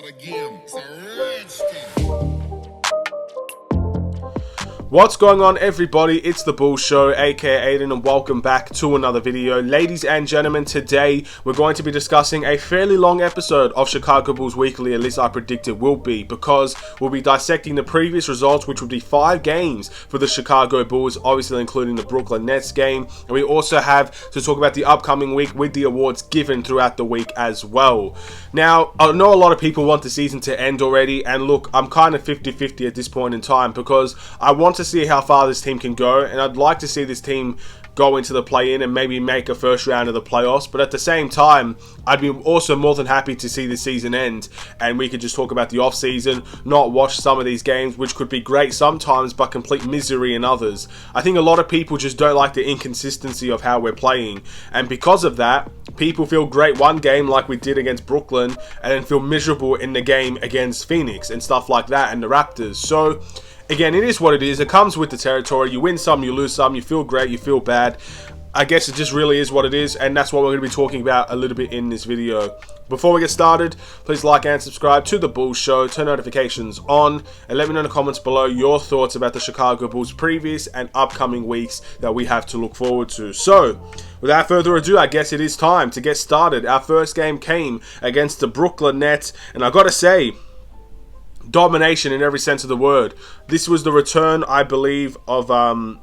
start again. It's a rich thing. What's going on, everybody? It's the Bull Show, aka Aiden, and welcome back to another video. Ladies and gentlemen, today we're going to be discussing a fairly long episode of Chicago Bulls Weekly, at least I predict it will be, because we'll be dissecting the previous results, which would be 5 games for the Chicago Bulls, obviously including the Brooklyn Nets game, and we also have to talk about the upcoming week with the awards given throughout the week as well. Now, I know a lot of people want the season to end already, and look, I'm kind of 50-50 at this point in time, because I want to see how far this team can go, and I'd like to see this team go into the play-in and maybe make a first round of the playoffs, but at the same time, I'd be also more than happy to see the season end and we could just talk about the off-season, not watch some of these games, which could be great sometimes but complete misery in others. I think a lot of people just don't like the inconsistency of how we're playing, and because of that, people feel great one game like we did against Brooklyn and then feel miserable in the game against Phoenix and stuff like that, and the Raptors. So again, it is what it is. It comes with the territory. You win some, you lose some, you feel great, you feel bad. I guess it just really is what it is, and that's what we're going to be talking about a little bit in this video. Before we get started, please like and subscribe to The Bulls Show, turn notifications on, and let me know in the comments below your thoughts about the Chicago Bulls previous and upcoming weeks that we have to look forward to. So, without further ado, I guess it is time to get started. Our first game came against the Brooklyn Nets, and I gotta say, domination in every sense of the word. This was the return, I believe, of the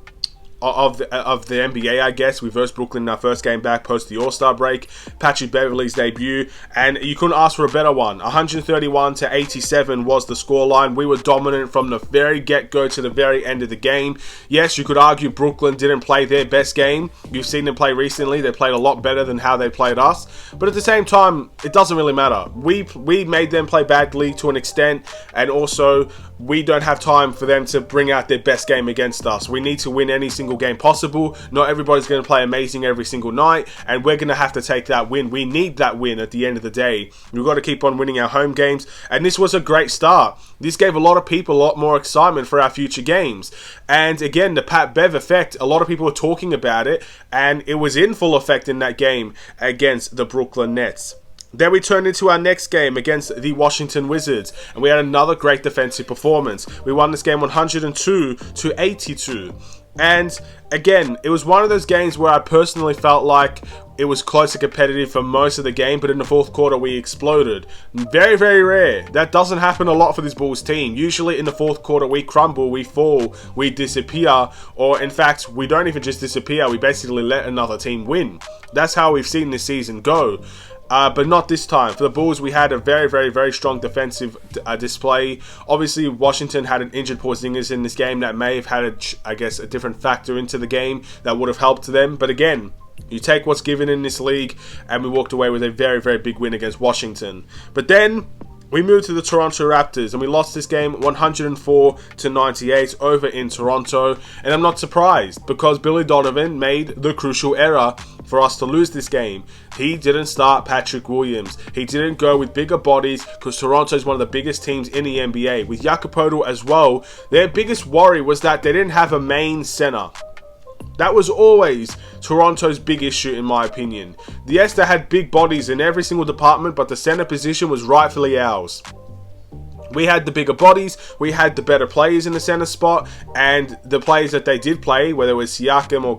NBA, I guess. We versed Brooklyn in our first game back post the All-Star break, Patrick Beverley's debut, and you couldn't ask for a better one. 131-87 was the scoreline. We were dominant from the very get-go to the very end of the game. Yes, you could argue Brooklyn didn't play their best game. You've seen them play recently. They played a lot better than how they played us, but at the same time, it doesn't really matter. We made them play badly to an extent, and also we don't have time for them to bring out their best game against us. We need to win any single game possible. Not everybody's going to play amazing every single night, and we're going to have to take that win. We need that win at the end of the day. We've got to keep on winning our home games, and this was a great start. This gave a lot of people a lot more excitement for our future games. And again, the Pat Bev effect, a lot of people were talking about it, and it was in full effect in that game against the Brooklyn Nets. Then we turned into our next game against the Washington Wizards, and we had another great defensive performance. We won this game 102-82. And again, it was one of those games where I personally felt like it was close and competitive for most of the game, but in the fourth quarter we exploded. Very, very rare. That doesn't happen a lot for this Bulls team. Usually in the fourth quarter we crumble, we fall, we disappear, or in fact, we don't even just disappear, we basically let another team win. That's how we've seen this season go. But not this time. For the Bulls, we had a very, very, very strong defensive display. Obviously, Washington had an injured Porzingis in this game that may have had, I guess, a different factor into the game that would have helped them. But again, you take what's given in this league, and we walked away with a very, very big win against Washington. But then we moved to the Toronto Raptors, and we lost this game 104-98 over in Toronto. And I'm not surprised, because Billy Donovan made the crucial error for us to lose this game. He didn't start Patrick Williams. He didn't go with bigger bodies, because Toronto is one of the biggest teams in the NBA. With Jakob Poeltl as well, their biggest worry was that they didn't have a main center. That was always Toronto's big issue, in my opinion. Yes, they had big bodies in every single department, but the center position was rightfully ours. We had the bigger bodies, we had the better players in the center spot, and the players that they did play, whether it was Siakam or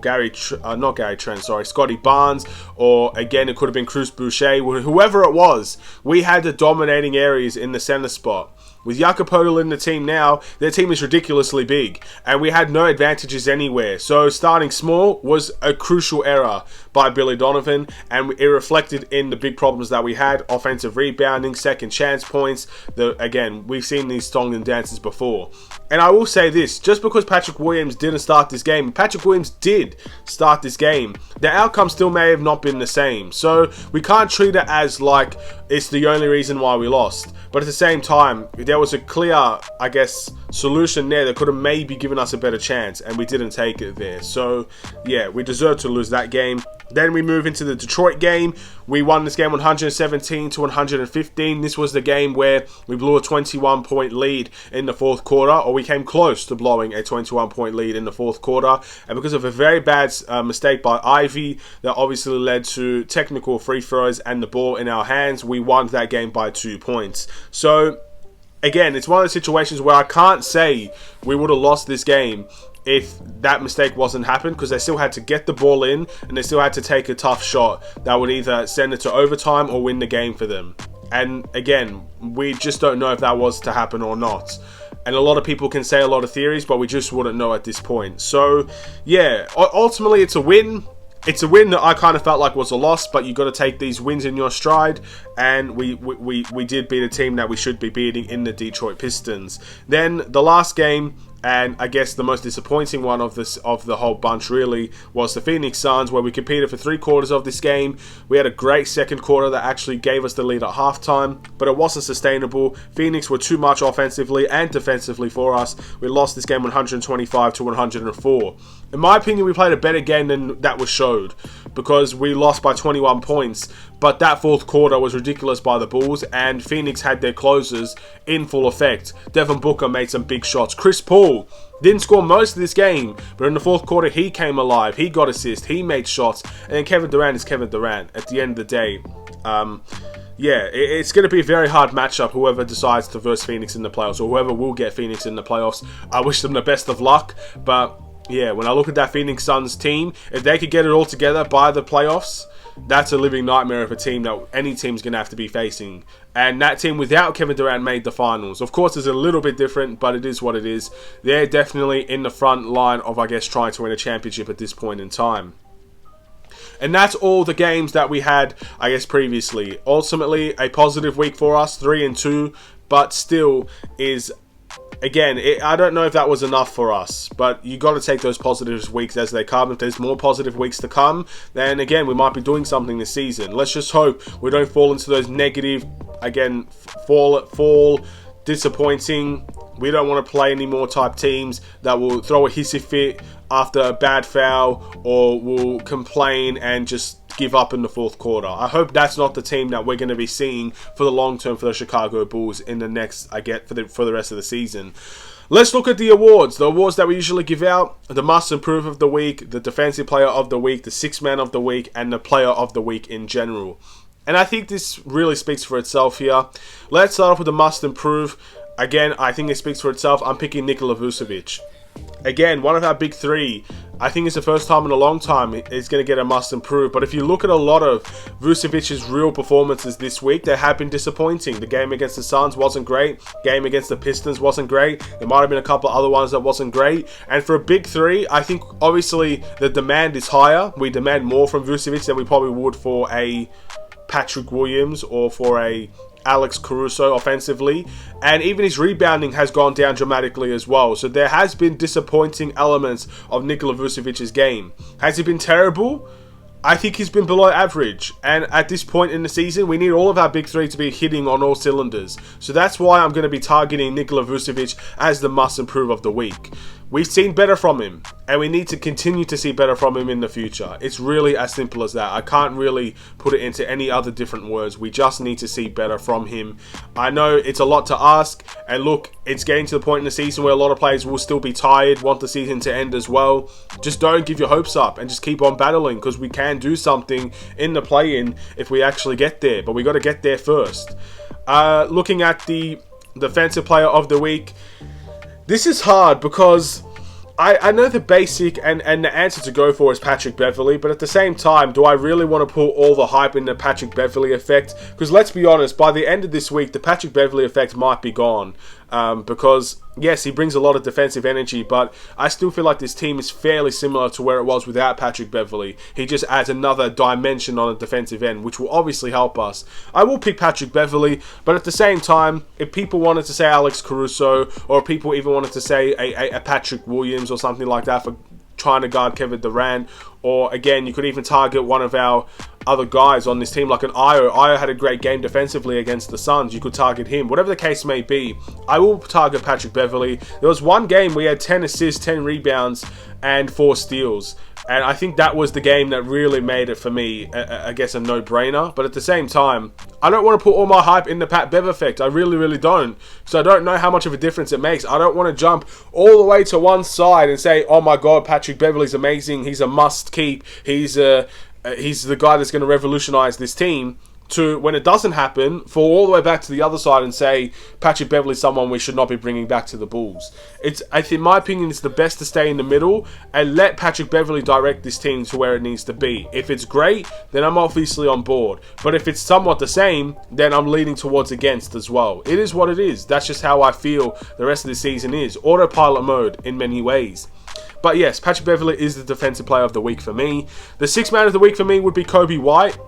Scotty Barnes, or again, it could have been Chris Boucher, whoever it was, we had the dominating areas in the center spot. With Jakob Poeltl in the team now, their team is ridiculously big, and we had no advantages anywhere. So starting small was a crucial error by Billy Donovan, and it reflected in the big problems that we had: offensive rebounding, second chance points. Again, we've seen these song and dances before. And I will say this, just because Patrick Williams didn't start this game, Patrick Williams did start this game, the outcome still may have not been the same. So we can't treat it as like it's the only reason why we lost. But at the same time, there there was a clear, I guess, solution there that could have maybe given us a better chance, and we didn't take it there. So, yeah, we deserved to lose that game. Then we move into the Detroit game. We won this game 117 to 115. This was the game where we blew a 21-point lead in the fourth quarter, or we came close to blowing a 21-point lead in the fourth quarter. And because of a very bad mistake by Ivy that obviously led to technical free throws and the ball in our hands, we won that game by 2 points. So, again, it's one of the situations where I can't say we would have lost this game if that mistake wasn't happened, because they still had to get the ball in and they still had to take a tough shot that would either send it to overtime or win the game for them. And again, we just don't know if that was to happen or not. And a lot of people can say a lot of theories, but we just wouldn't know at this point. So yeah, ultimately it's a win. It's a win that I kind of felt like was a loss, but you got to take these wins in your stride, and we did beat a team that we should be beating in the Detroit Pistons. Then the last game, and I guess the most disappointing one of the whole bunch really, was the Phoenix Suns, where we competed for 3 quarters of this game. We had a great second quarter that actually gave us the lead at halftime, but it wasn't sustainable. Phoenix were too much offensively and defensively for us. We lost this game 125 to 104. In my opinion, we played a better game than that was showed, because we lost by 21 points, but that fourth quarter was ridiculous by the Bulls, and Phoenix had their closers in full effect. Devin Booker made some big shots. Chris Paul didn't score most of this game, but in the fourth quarter, he came alive. He got assists. He made shots. And then Kevin Durant is Kevin Durant at the end of the day. Yeah, it's going to be a very hard matchup, whoever decides to verse Phoenix in the playoffs, or whoever will get Phoenix in the playoffs. I wish them the best of luck, but yeah, when I look at that Phoenix Suns team, if they could get it all together by the playoffs, that's a living nightmare of a team that any team's going to have to be facing. And that team without Kevin Durant made the finals. Of course, it's a little bit different, but it is what it is. They're definitely in the front line of, I guess, trying to win a championship at this point in time. And that's all the games that we had, I guess, previously. Ultimately, a positive week for us, 3-2, but still is... Again, I don't know if that was enough for us, but you got to take those positive weeks as they come. If there's more positive weeks to come, then again, we might be doing something this season. Let's just hope we don't fall into those negative, again, fall disappointing. We don't want to play any more type teams that will throw a hissy fit after a bad foul, or will complain and just give up in the fourth quarter. I hope that's not the team that we're going to be seeing for the long term for the Chicago Bulls in the next, for the rest of the season. Let's look at the awards. The awards that we usually give out: the Must Improve of the Week, the Defensive Player of the Week, the Sixth Man of the Week, and the Player of the Week in general. And I think this really speaks for itself here. Let's start off with the Must Improve. Again, I think it speaks for itself. I'm picking Nikola Vucevic. Again, one of our big three. I think it's the first time in a long time it's going to get a must improve. But if you look at a lot of Vucevic's real performances this week, they have been disappointing. The game against the Suns wasn't great. Game against the Pistons wasn't great. There might have been a couple of other ones that wasn't great. And for a big three, I think obviously the demand is higher. We demand more from Vucevic than we probably would for a Patrick Williams or for a Alex Caruso offensively, and even his rebounding has gone down dramatically as well. So there has been disappointing elements of Nikola Vucevic's game. Has he been terrible? I think he's been below average, and at this point in the season, we need all of our big three to be hitting on all cylinders. So that's why I'm going to be targeting Nikola Vucevic as the must improve of the week. We've seen better from him, and we need to continue to see better from him in the future. It's really as simple as that. I can't really put it into any other different words. We just need to see better from him. I know it's a lot to ask, and look, it's getting to the point in the season where a lot of players will still be tired, want the season to end as well. Just don't give your hopes up and just keep on battling, because we can do something in the play-in if we actually get there, but we got to get there first. Looking at the Defensive Player of the Week, this is hard because I know the basic and the answer to go for is Patrick Beverley, but at the same time, do I really want to put all the hype in the Patrick Beverley effect? Because let's be honest, by the end of this week, the Patrick Beverley effect might be gone. Because, yes, he brings a lot of defensive energy, but I still feel like this team is fairly similar to where it was without Patrick Beverley. He just adds another dimension on the defensive end, which will obviously help us. I will pick Patrick Beverley, but at the same time, if people wanted to say Alex Caruso, or if people even wanted to say a Patrick Williams or something like that for trying to guard Kevin Durant, or again, you could even target one of our other guys on this team, like an Io. Io had a great game defensively against the Suns. You could target him. Whatever the case may be, I will target Patrick Beverley. There was one game where he had 10 assists, 10 rebounds, and 4 steals. And I think that was the game that really made it for me, I guess, a no-brainer. But at the same time, I don't want to put all my hype in the Pat Bev effect. I really, really don't. So I don't know how much of a difference it makes. I don't want to jump all the way to one side and say, oh my God, Patrick Beverley's amazing. He's a must-keep. He's the guy that's going to revolutionize this team. To, when it doesn't happen, fall all the way back to the other side and say Patrick Beverley's someone we should not be bringing back to the Bulls. I think, in my opinion, it's the best to stay in the middle and let Patrick Beverley direct this team to where it needs to be. If it's great, then I'm obviously on board. But if it's somewhat the same, then I'm leaning towards against as well. It is what it is. That's just how I feel the rest of the season is. Autopilot mode in many ways. But yes, Patrick Beverley is the defensive player of the week for me. The sixth man of the week for me would be Coby White.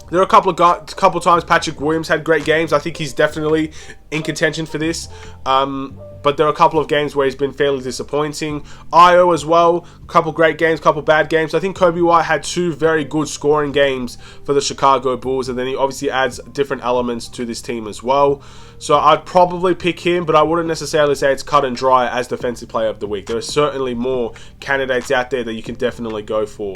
There are a couple times Patrick Williams had great games. I think he's definitely in contention for this. But there are a couple of games where he's been fairly disappointing. Io as well, a couple great games, couple bad games. I think Coby White had 2 very good scoring games for the Chicago Bulls, and then he obviously adds different elements to this team as well. So I'd probably pick him, but I wouldn't necessarily say it's cut and dry as defensive player of the week. There are certainly more candidates out there that you can definitely go for.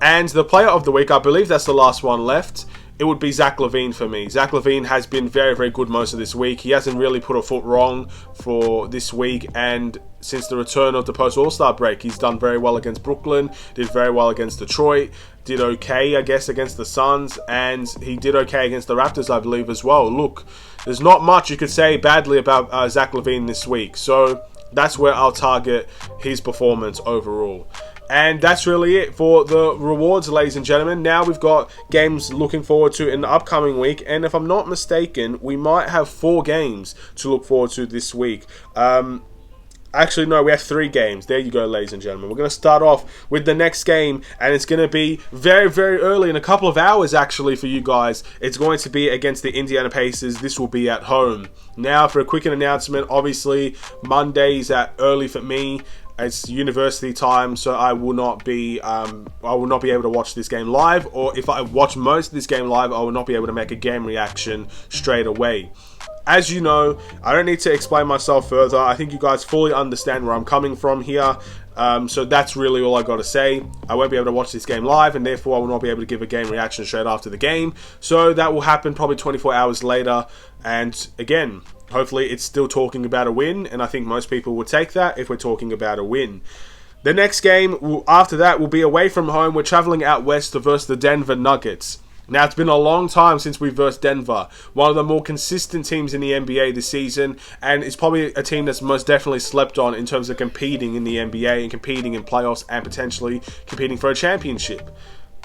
And the player of the week, I believe that's the last one left. It would be Zach LaVine for me. Zach LaVine has been very, very good most of this week. He hasn't really put a foot wrong for this week. And since the return of the post-All-Star break, he's done very well against Brooklyn. Did very well against Detroit. Did okay, I guess, against the Suns. And he did okay against the Raptors, I believe, as well. Look, there's not much you could say badly about Zach LaVine this week. So that's where I'll target his performance overall. And that's really it for the rewards, ladies and gentlemen. Now we've got games looking forward to in the upcoming week. And if I'm not mistaken, we might have 4 games to look forward to this week. Actually, no, we have 3 games. There you go, ladies and gentlemen. We're going to start off with the next game. And it's going to be very, very early, in a couple of hours, actually, for you guys. It's going to be against the Indiana Pacers. This will be at home. Now, for a quick announcement, obviously, Mondays at early for me. It's university time, so I will not be able to watch this game live, or if I watch most of this game live, I will not be able to make a game reaction straight away. As you know, I don't need to explain myself further. I think you guys fully understand where I'm coming from here. So that's really all I got to say. I won't be able to watch this game live, and therefore I will not be able to give a game reaction straight after the game. So that will happen probably 24 hours later. And again, hopefully it's still talking about a win, and I think most people will take that if we're talking about a win. The next game after that will be away from home. We're traveling out west to versus the Denver Nuggets. Now, it's been a long time since we versed Denver, one of the more consistent teams in the NBA this season, and it's probably a team that's most definitely slept on in terms of competing in the NBA and competing in playoffs and potentially competing for a championship.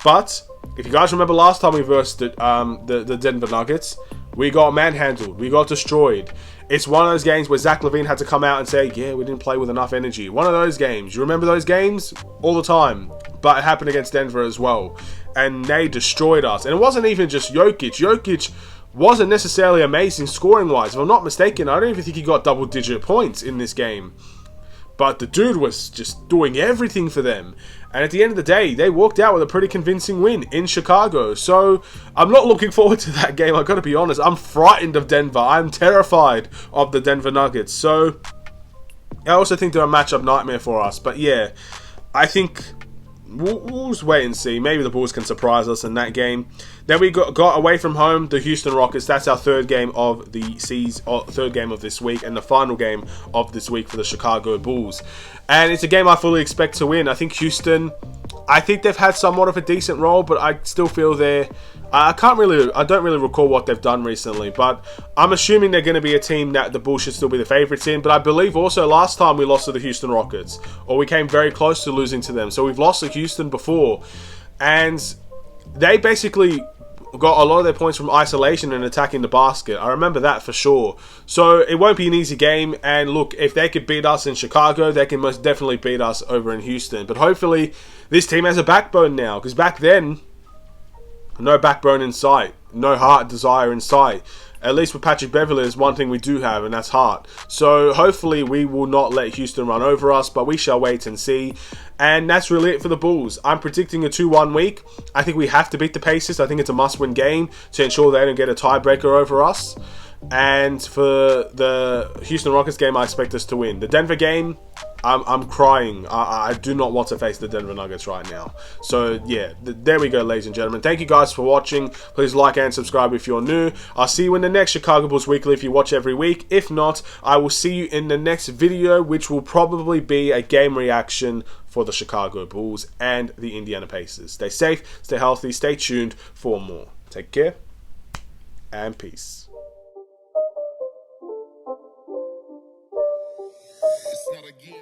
But if you guys remember last time we versed the Denver Nuggets, we got manhandled, we got destroyed. It's one of those games where Zach LaVine had to come out and say, yeah, we didn't play with enough energy. One of those games. You remember those games? All the time. But it happened against Denver as well. And they destroyed us. And it wasn't even just Jokic. Jokic wasn't necessarily amazing scoring-wise. If I'm not mistaken, I don't even think he got double-digit points in this game. But the dude was just doing everything for them. And at the end of the day, they walked out with a pretty convincing win in Chicago. So I'm not looking forward to that game, I've got to be honest. I'm frightened of Denver. I'm terrified of the Denver Nuggets. So I also think they're a matchup nightmare for us. But yeah, I think we'll just wait and see. Maybe the Bulls can surprise us in that game. Then we got away from home, the Houston Rockets. That's our third game of the season, third game of this week, and the final game of this week for the Chicago Bulls. And it's a game I fully expect to win. I think Houston, I think they've had somewhat of a decent role, but I still feel I don't really recall what they've done recently, but I'm assuming they're going to be a team that the Bulls should still be the favourites in. But I believe also last time we lost to the Houston Rockets, or we came very close to losing to them. So we've lost to Houston before, and they basically got a lot of their points from isolation and attacking the basket. I remember that for sure. So it won't be an easy game. And look, if they could beat us in Chicago, they can most definitely beat us over in Houston. But hopefully this team has a backbone now, because back then, no backbone in sight, no heart, desire in sight. at least with Patrick Beverley, there's one thing we do have, and that's heart. So hopefully we will not let Houston run over us, but we shall wait and see. And that's really it for the Bulls. I'm predicting a 2-1 week. I think we have to beat the Pacers. I think it's a must-win game to ensure they don't get a tiebreaker over us. And for the Houston Rockets game, I expect us to win. The Denver game, I'm crying. I do not want to face the Denver Nuggets right now. So yeah, there we go, ladies and gentlemen. Thank you guys for watching. Please like and subscribe if you're new. I'll see you in the next Chicago Bulls Weekly if you watch every week. If not, I will see you in the next video, which will probably be a game reaction for the Chicago Bulls and the Indiana Pacers. Stay safe, stay healthy, stay tuned for more. Take care and peace. It's not a game.